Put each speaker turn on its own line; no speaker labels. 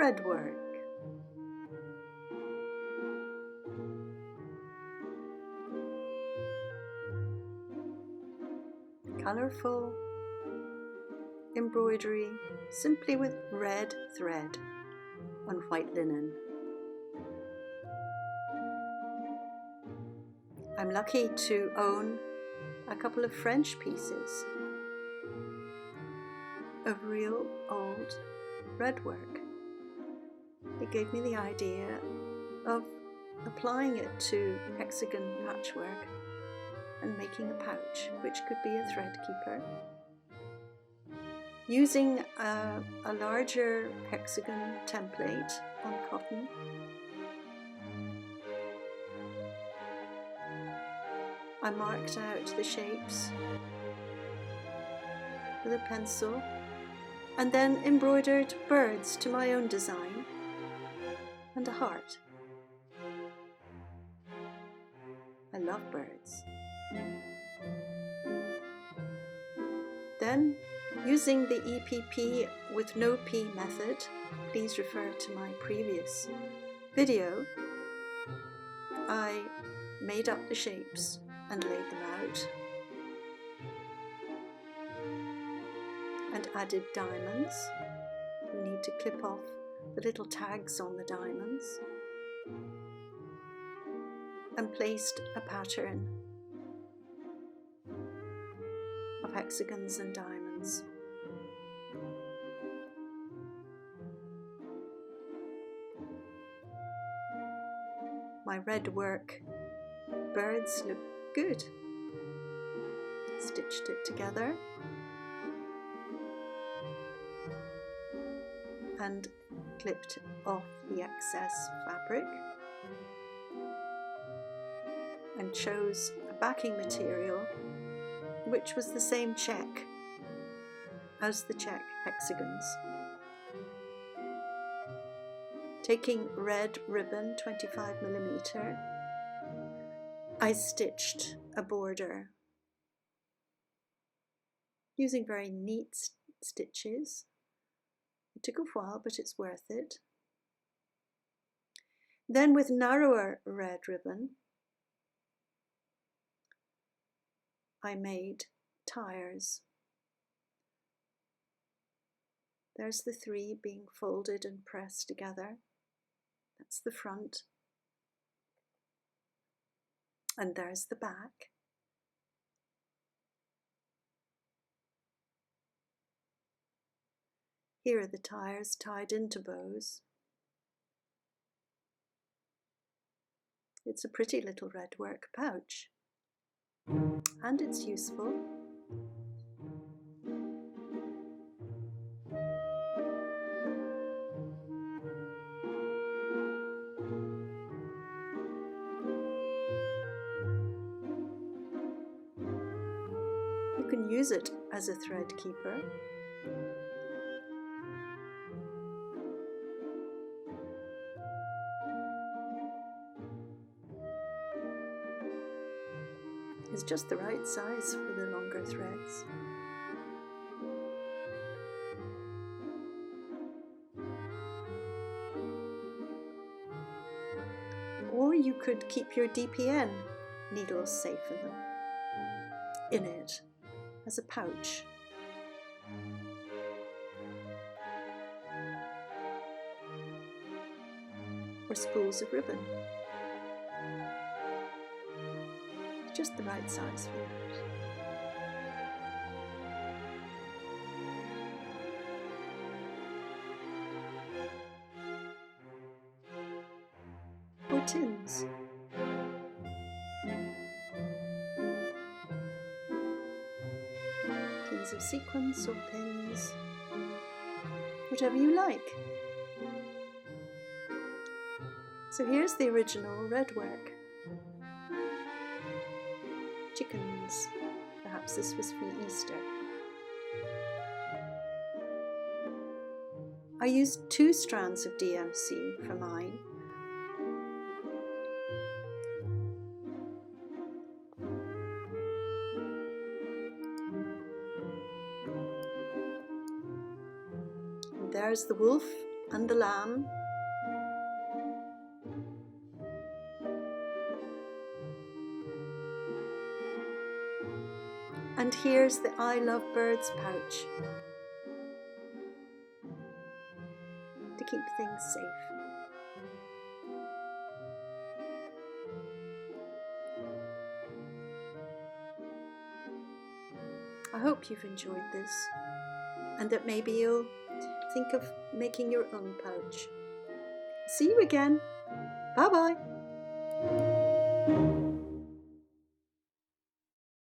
Redwork. Colourful embroidery simply with red thread on white linen. I'm lucky to own a couple of French pieces of real old redwork. It gave me the idea of applying it to hexagon patchwork and making a pouch which could be a thread keeper. Using a larger hexagon template on cotton, I marked out the shapes with a pencil and then embroidered birds to my own design and a heart. I love birds. Then, using the EPP with no P method, please refer to my previous video, I made up the shapes and laid them out and added diamonds. You need to clip off the little tags on the diamonds and placed a pattern of hexagons and diamonds. My redwork birds look good. Stitched it together and clipped off the excess fabric and chose a backing material which was the same check as the check hexagons. Taking red ribbon 25mm, I stitched a border using very neat stitches. It took a while, but it's worth it. Then with narrower red ribbon, I made tires. There's the three being folded and pressed together. That's the front. And there's the back. Here are the tires tied into bows. It's a pretty little redwork pouch, and it's useful. You can use it as a thread keeper. It's just the right size for the longer threads. Or you could keep your DPN needles safe in it as a pouch. Or spools of ribbon. Just the right size for that. Or tins. Tins of sequins or pins, whatever you like. So here's the original redwork. Chickens. Perhaps this was for Easter. I used 2 strands of DMC for mine. And there's the wolf and the lamb. And here's the I Love Birds pouch to keep things safe. I hope you've enjoyed this and that maybe you'll think of making your own pouch. See you again. Bye bye.